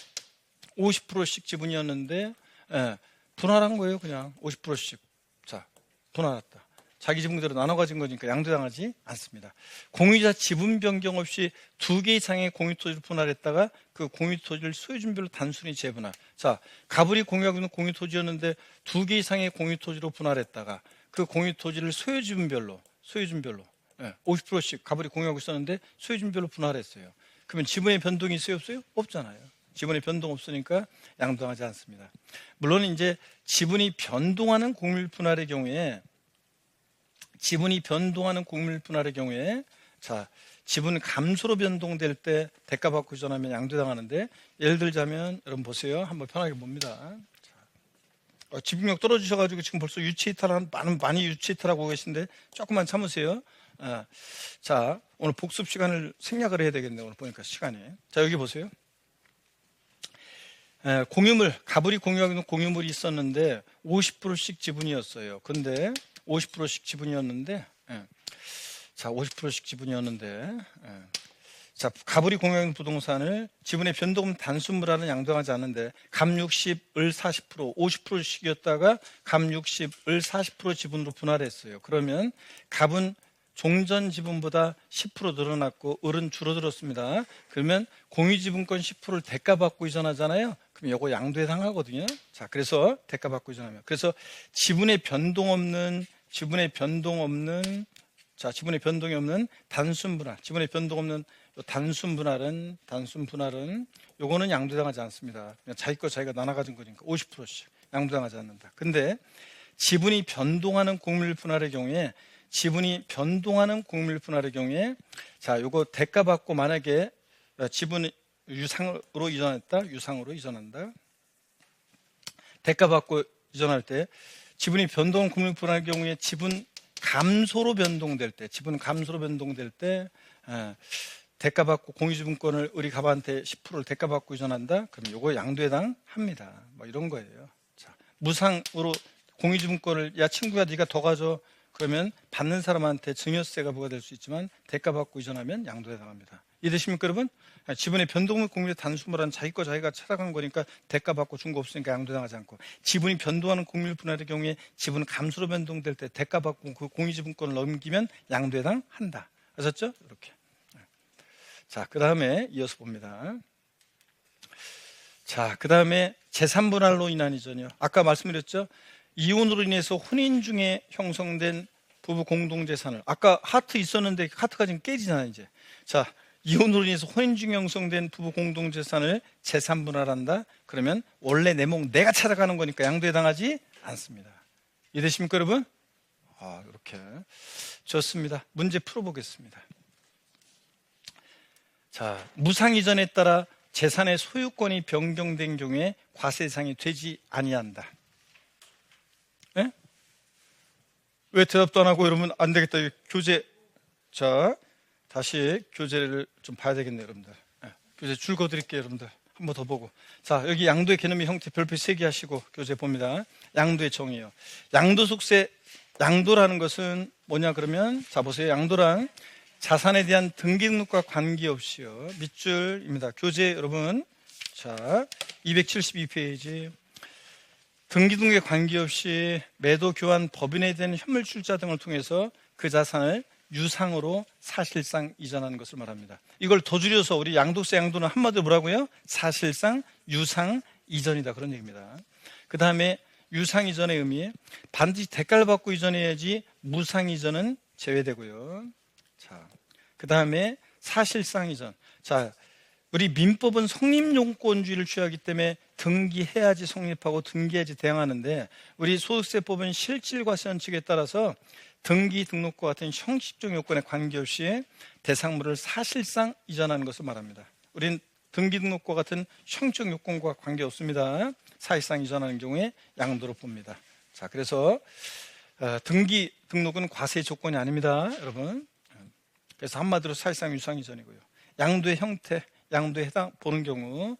50%씩 지분이었는데 분할한 거예요. 그냥 50%씩. 자, 분할했다. 자기 지분 그대로 나눠 가진 거니까 양도당하지 않습니다. 공유자 지분 변경 없이 2개 이상의 공유 토지를 분할했다가 그 공유 토지를 소유주별로 단순히 재분할. 자, 가불이 공유하고 있는 공유 토지였는데 2개 이상의 공유 토지로 분할했다가 그 공유 토지를 소유주별로 50%씩 가불이 공유하고 있었는데 소유주별로 분할했어요. 그러면 지분의 변동이 있어요, 없어요? 없잖아요. 지분의 변동 없으니까 양도당하지 않습니다. 물론 이제 지분이 변동하는 공유물 분할의 경우에 자, 지분 감소로 변동될 때 대가받고 이전하면 양도당하는데, 예를 들자면 여러분 보세요. 한번 편하게 봅니다. 집중력 떨어지셔가지고 지금 벌써 유치이탈 많이 유치이탈하고 계신데 조금만 참으세요. 자, 오늘 복습 시간을 생략을 해야 되겠네요. 오늘 보니까 시간이. 자, 여기 보세요. 공유물, 가불이 공유하고 있는 공유물이 있었는데 50%씩 지분이었어요. 근데 50%씩 지분이었는데, 자, 50%씩 지분이었는데, 자, 가불이 공유하는 부동산을 지분의 변동금 단순물화는 양도하지 않는데 감 60, 을 40%, 50%씩이었다가 감 60, 을 40% 지분으로 분할했어요. 그러면 갑은 종전 지분보다 10% 늘어났고 을은 줄어들었습니다. 그러면 공유지분권 10%를 대가받고 이전하잖아요. 그럼 이거 양도에 해당하거든요. 자, 그래서 대가받고 이전하면, 그래서 지분의 변동이 없는 단순 분할, 지분의 변동 없는 단순 분할은 요거는 양도당하지 않습니다. 그냥 자기 거 자기가 나눠 가진 거니까 50%씩 양도당하지 않는다. 근데 지분이 변동하는 공유물 분할의 경우에 자, 요거 대가받고 만약에 지분 유상으로 이전한다. 대가받고 이전할 때 지분이 변동한 공유물 분할의 경우에 지분 감소로 변동될 때 대가받고 공유지분권을 우리 갑한테 10%를 대가받고 이전한다. 그럼 요거 양도에 해당합니다. 뭐 이런 거예요. 자, 무상으로 공유지분권을 야 친구야 네가 더 가져. 그러면 받는 사람한테 증여세가 부과될 수 있지만 대가받고 이전하면 양도에 해당합니다. 이해되십니까 여러분? 지분의 변동물 공유의 단순물은 자기 거 자기가 찾아간 거니까 대가받고 준 거 없으니까 양도당하지 않고, 지분이 변동하는 공유물 분할의 경우에 지분 감소로 변동될 때 대가받고 그 공유지분권을 넘기면 양도에 해당한다. 아셨죠? 이렇게. 자, 그 다음에 이어서 봅니다. 자, 그 다음에 재산분할로 인한 이전이요. 아까 말씀드렸죠? 이혼으로 인해서 혼인 중에 형성된 부부 공동재산을, 아까 하트 있었는데 하트가 지금 깨지잖아요, 이제. 자, 이혼으로 인해서 혼인 중에 형성된 부부 공동재산을 재산분할한다? 그러면 원래 내 몫 내가 찾아가는 거니까 양도에 당하지 않습니다. 이해되십니까, 여러분? 이렇게. 좋습니다. 문제 풀어보겠습니다. 자, 무상 이전에 따라 재산의 소유권이 변경된 경우에 과세대상이 되지 아니한다. 네? 왜 대답도 안 하고 여러분 안 되겠다. 교재. 자, 다시 교재를 좀 봐야 되겠네요, 여러분들. 교재 줄 그어드릴게요, 여러분들. 한 번 더 보고. 자, 여기 양도의 개념의 형태 별표 3개 하시고 교재 봅니다. 양도의 정의요. 양도라는 것은 뭐냐 그러면, 자 보세요. 양도란 자산에 대한 등기 등록과 관계없이요. 밑줄입니다. 교재 여러분. 자, 272페이지. 등기 등록에 관계없이 매도, 교환, 법인에 대한 현물 출자 등을 통해서 그 자산을 유상으로 사실상 이전하는 것을 말합니다. 이걸 더 줄여서 우리 양도세 양도는 한마디로 뭐라고요? 사실상 유상 이전이다, 그런 얘기입니다. 그 다음에 유상 이전의 의미, 반드시 대가를 받고 이전해야지 무상 이전은 제외되고요. 자, 그 다음에 사실상 이전. 자, 우리 민법은 성립용권주의를 취하기 때문에 등기해야지 성립하고 등기해야지 대항하는데, 우리 소득세법은 실질과세원칙에 따라서 등기 등록과 같은 형식적 요건에 관계없이 대상물을 사실상 이전하는 것을 말합니다. 우리는 등기 등록과 같은 형식적 요건과 관계없습니다. 사실상 이전하는 경우에 양도로 봅니다. 자, 그래서 등기 등록은 과세 조건이 아닙니다, 여러분. 그래서 한마디로 사실상 유상 이전이고요. 양도의 형태, 양도에 해당 보는 경우,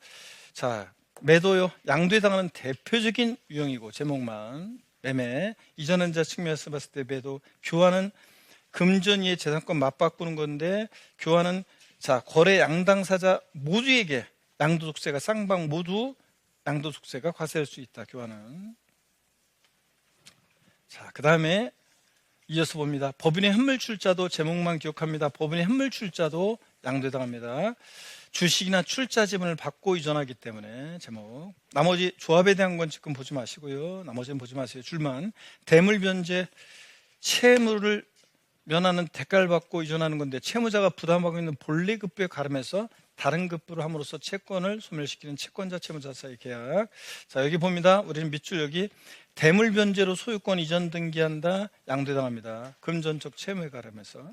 자, 매도요. 양도에 해당하는 대표적인 유형이고, 제목만 매매, 이전한 자 측면에서 봤을 때 매도, 교환은 금전위의 재산권 맞바꾸는 건데, 교환은 자, 거래 양당사자 모두에게 양도소득세가, 쌍방 모두 양도소득세가 과세할 수 있다, 교환은. 자, 그 다음에 이어서 봅니다. 법인의 현물출자도 제목만 기억합니다. 법인의 현물출자도 양도에 해당합니다. 주식이나 출자 지분을 받고 이전하기 때문에 제목. 나머지 조합에 대한 건 지금 보지 마시고요. 나머지는 보지 마세요. 줄만. 대물 변제, 채무를 면하는 대가를 받고 이전하는 건데, 채무자가 부담하고 있는 본래급부에 가름해서 다른 급부를 함으로써 채권을 소멸시키는 채권자 채무자 사이 계약. 자, 여기 봅니다. 우리는 밑줄 여기 대물 변제로 소유권 이전 등기한다. 양도당합니다. 금전적 채무에 가름해서.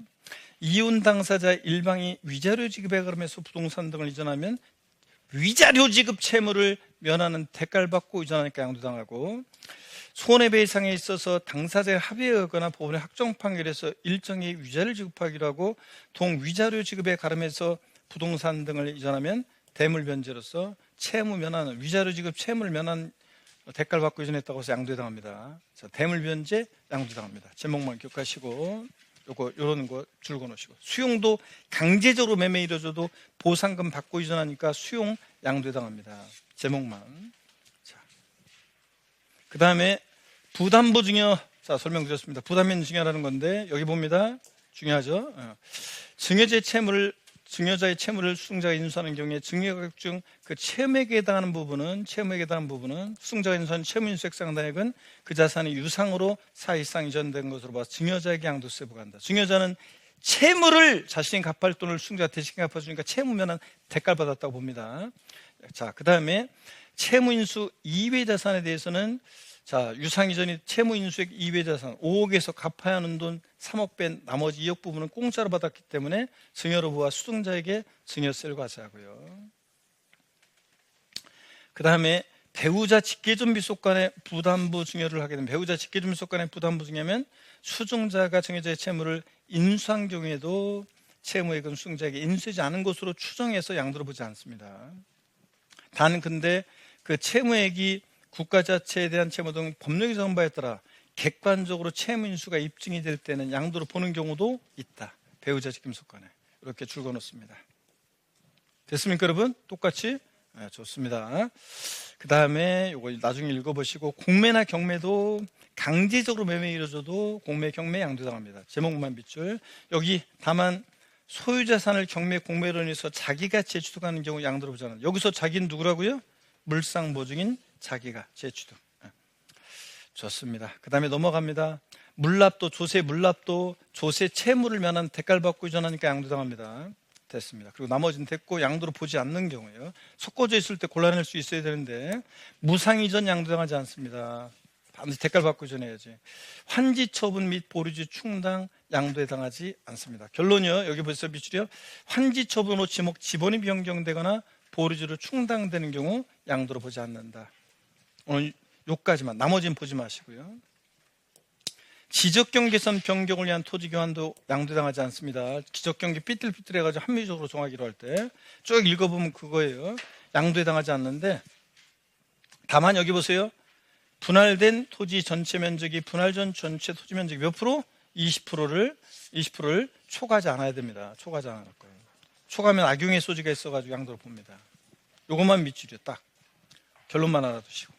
이혼 당사자 일방이 위자료 지급에 가름해서 부동산 등을 이전하면 위자료 지급 채무를 면하는 대가를 받고 이전하니까 양도당하고, 손해배상에 있어서 당사자의 합의에 의거나 법원의 확정 판결에서 일정의 위자료를 지급하기로 하고 동위자료 지급에 가름해서 부동산 등을 이전하면 대물 변제로서 채무 면하는 위자료 지급 채무를 면한 대가를 받고 이전했다고 해서 양도에 당합니다. 자, 대물 변제 양도에 당합니다. 제목만 기억하시고 요런 거 줄거 놓으시고, 수용도 강제적으로 매매 이뤄져도 보상금 받고 이전하니까 수용 양도에 당합니다. 제목만. 자, 그 다음에 부담보 증여. 자, 설명드렸습니다. 부담인 증여라는 건데 여기 봅니다. 중요하죠. 증여자의 채무를 수증자가 인수하는 경우에 증여가격 중 그 채무액에 해당하는 부분은 수증자가 인수한 채무인수액 상당액은 그 자산이 유상으로 사실상 이전된 것으로 봐서 증여자에게 양도세 부과한다. 증여자는 채무를 자신이 갚을 돈을 수증자가 대신 갚아주니까 채무면은 대가를 받았다고 봅니다. 자, 그 다음에 채무인수 이외 자산에 대해서는, 자, 유상이전이 채무인수액 이외 자산 5억에서 갚아야 하는 돈 3억 뺀 나머지 2억 부분은 공짜로 받았기 때문에 증여로부와 수증자에게 증여세를 과세하고요. 그 다음에 배우자 직계존비 속간의 부담부 증여를 하게 되면, 배우자 직계존비 속간의 부담부 증여면 수증자가 증여자의 채무를 인수한 경우에도 채무액은 수증자에게 인수하지 않은 것으로 추정해서 양도를 보지 않습니다. 단 근데 그 채무액이 국가 자체에 대한 채무 등 법령의 정바에 따라 객관적으로 채무 인수가 입증이 될 때는 양도로 보는 경우도 있다. 배우자 직계 속간에 이렇게 줄거 놓습니다. 됐습니까, 여러분? 똑같이? 네, 좋습니다. 그 다음에 이거 나중에 읽어보시고, 공매나 경매도 강제적으로 매매 이루어져도 공매, 경매 양도당합니다. 제목만 밑줄. 여기 다만 소유자산을 경매, 공매로 인해서 자기가 재취득하는 경우 양도를 보잖아요. 여기서 자기는 누구라고요? 물상보증인 자기가 재취득. 좋습니다. 그 다음에 넘어갑니다. 물납도, 조세 물납도 조세 채무를 면한 대가를 받고 이전하니까 양도당합니다. 됐습니다. 그리고 나머지는 됐고, 양도로 보지 않는 경우에요. 섞어져 있을 때 곤란할 수 있어야 되는데 무상이전 양도당하지 않습니다. 반드시 대가를 받고 이전해야지. 환지 처분 및 보류지 충당 양도에 당하지 않습니다. 결론이요. 여기 보세요. 밑줄이요. 환지 처분 후 지번이 변경되거나 보류지로 충당되는 경우 양도로 보지 않는다. 오늘 요까지만, 나머지는 보지 마시고요. 지적경계선 변경을 위한 토지 교환도 양도에 당하지 않습니다. 지적경계 삐뚤삐뚤해가지고 합리적으로 정하기로 할 때 쭉 읽어보면 그거예요. 양도에 당하지 않는데, 다만 여기 보세요. 분할된 토지 전체 면적이 분할 전 전체 토지 면적이 몇 프로? 20%를 초과하지 않아야 됩니다. 초과하지 않을 거예요. 초과하면 악용의 소지가 있어가지고 양도를 봅니다. 요것만 밑줄이요. 딱 결론만 알아두시고.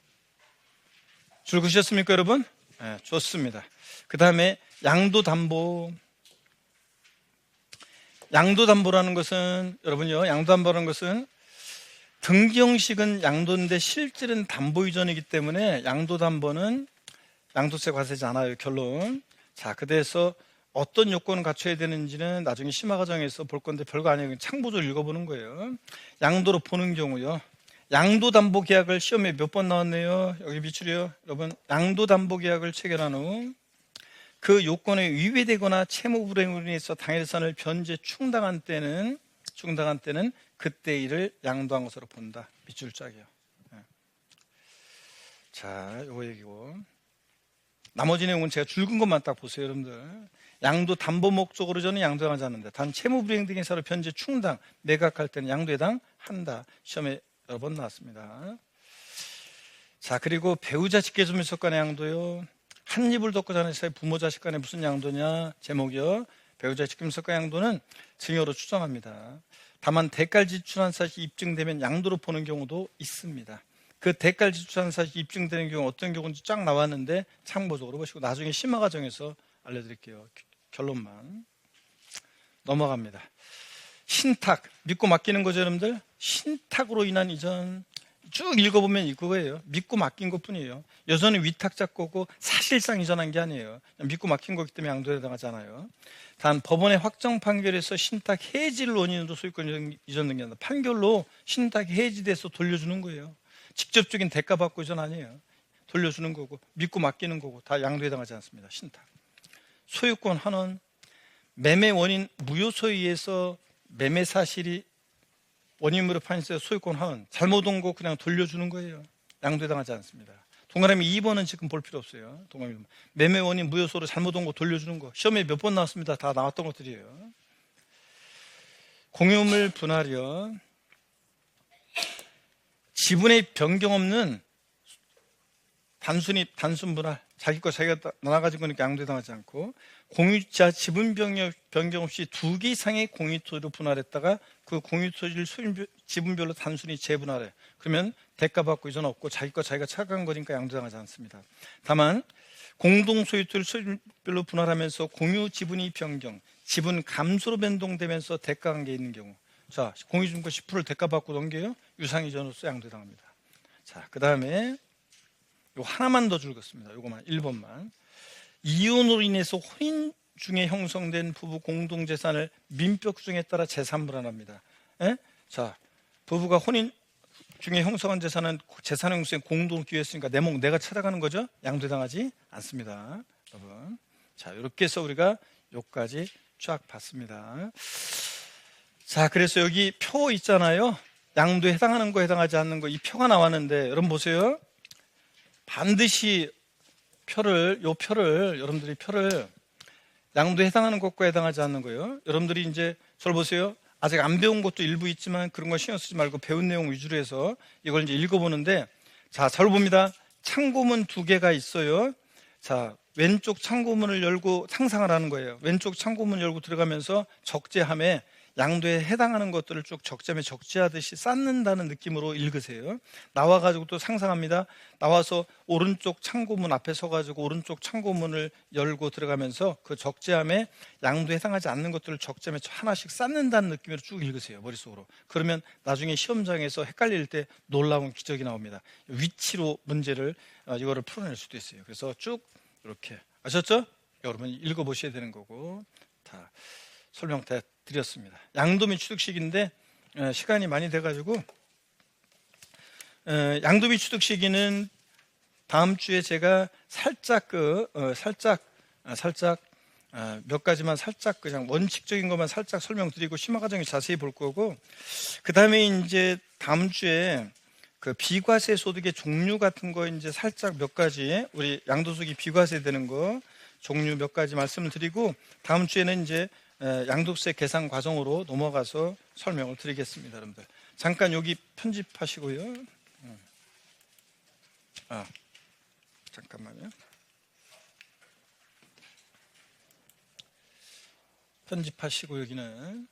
줄 그으셨습니까, 여러분? 네, 좋습니다. 그 다음에 양도담보. 양도담보라는 것은, 여러분요, 양도담보라는 것은 등기 형식은 양도인데 실질은 담보 이전이기 때문에 양도담보는 양도세 과세지 않아요. 결론. 자, 그래서 어떤 요건을 갖춰야 되는지는 나중에 심화과정에서 볼 건데 별거 아니에요. 참고적으로 읽어보는 거예요. 양도로 보는 경우요. 양도담보계약을 시험에 몇 번 나왔네요. 여기 밑줄이요. 여러분, 양도담보계약을 체결한 후 그 요건에 위배되거나 채무불이행으로 인해서 당해자산을 변제 충당한 때는 그때 일을 양도한 것으로 본다. 밑줄 짝이요. 자, 요거 얘기고, 나머지 내용은 제가 줄근 것만 딱 보세요, 여러분들. 양도 담보 목적으로 저는 양도당하지 않는다. 단 채무불이행 등의 사로 변제 충당, 매각할 때는 양도에 해당한다. 시험에 여러 번 나왔습니다. 자, 그리고 배우자 직계존비속 간의 양도요. 한 입을 덮고 자는 사이 부모 자식 간에 무슨 양도냐? 제목이요. 배우자 직계존비속 간의 양도는 증여로 추정합니다. 다만 대가를 지출한 사실이 입증되면 양도로 보는 경우도 있습니다. 그 대가를 지출한 사실이 입증되는 경우 어떤 경우인지 쫙 나왔는데 참고적으로 보시고 나중에 심화 과정에서 알려드릴게요. 결론만. 넘어갑니다. 신탁, 믿고 맡기는 거죠, 여러분들? 신탁으로 인한 이전 쭉 읽어보면 이거예요. 믿고 맡긴 것뿐이에요. 여전히 위탁 작고고 사실상 이전한 게 아니에요. 그냥 믿고 맡긴 거기 때문에 양도에 해당하잖아요. 단 법원의 확정 판결에서 신탁 해지를 원인으로 소유권 이전된 게 아니라 판결로 신탁이 해지돼서 돌려주는 거예요. 직접적인 대가 받고 이전 아니에요. 돌려주는 거고 믿고 맡기는 거고 다 양도에 해당하지 않습니다. 신탁. 소유권 환원, 매매 원인 무효 소유에서 매매 사실이 원인으로 판시해서 소유권 환원, 잘못 온 거 그냥 돌려주는 거예요. 양도에 해당하지 않습니다. 동그라미 2번은 지금 볼 필요 없어요. 동그라미 2번. 매매 원인 무효소로 잘못 온 거 돌려주는 거. 시험에 몇 번 나왔습니다. 다 나왔던 것들이에요. 공유물 분할이요. 지분의 변경 없는 단순 분할. 자기 거 자기가 나눠가진 거니까 양도에 해당하지 않고, 공유자 지분 변경 없이 2개 이상의 공유토지로 분할했다가 그 공유토지를 지분별로 단순히 재분할해. 그러면 대가 받고 이전 없고 자기 거 자기가 착각한 거니까 양도에 해당하지 않습니다. 다만 공동 소유토를 소유별로 분할하면서 공유 지분이 변경, 지분 감소로 변동되면서 대가 관계에 있는 경우, 자, 공유지분권 10%를 대가 받고 넘겨요. 유상이전으로서 양도에 해당합니다. 자, 그 다음에 요 하나만 더 줄겠습니다. 요거만 1번만. 이혼으로 인해서 혼인 중에 형성된 부부 공동재산을 민법 규정에 따라 재산분할합니다. 예? 자, 부부가 혼인 중에 형성한 재산은 재산 형성에 공동으로 기여했으니까 내 목 내가 찾아가는 거죠. 양도에 해당하지 않습니다, 여러분. 자, 이렇게 해서 우리가 요까지 쫙 봤습니다. 자, 그래서 여기 표 있잖아요. 양도에 해당하는 거 해당하지 않는 거 이 표가 나왔는데 여러분 보세요. 반드시 여러분들이 표를 양도에 해당하는 것과 해당하지 않는 거예요. 여러분들이 이제 저를 보세요. 아직 안 배운 것도 일부 있지만 그런 거 신경 쓰지 말고 배운 내용 위주로 해서 이걸 이제 읽어보는데, 자, 저를 봅니다. 참고문 2개가 있어요. 자, 왼쪽 참고문을 열고 상상을 하는 거예요. 왼쪽 참고문 열고 들어가면서 적재함에 양도에 해당하는 것들을 쭉 적재함에 적재하듯이 쌓는다는 느낌으로 읽으세요. 나와가지고 또 상상합니다. 나와서 오른쪽 참고문 앞에 서가지고 오른쪽 참고문을 열고 들어가면서 그 적재함에 양도에 해당하지 않는 것들을 적재함에 하나씩 쌓는다는 느낌으로 쭉 읽으세요, 머릿속으로. 그러면 나중에 시험장에서 헷갈릴 때 놀라운 기적이 나옵니다. 위치로 문제를 이거를 풀어낼 수도 있어요. 그래서 쭉 이렇게, 아셨죠? 여러분 읽어보셔야 되는 거고 다 설명 다 드렸습니다. 양도 및 취득시기인데 시간이 많이 돼가지고 양도 및 취득시기는 다음 주에 제가 살짝 몇 가지만 살짝 그냥 원칙적인 것만 살짝 설명드리고 심화 과정에 자세히 볼 거고, 그 다음에 이제 다음 주에 그 비과세 소득의 종류 같은 거 이제 살짝 몇 가지 우리 양도소득이 비과세 되는 거 종류 몇 가지 말씀을 드리고, 다음 주에는 이제 양도세 계산 과정으로 넘어가서 설명을 드리겠습니다. 여러분들 잠깐 여기 편집하시고요. 잠깐만요. 편집하시고 여기는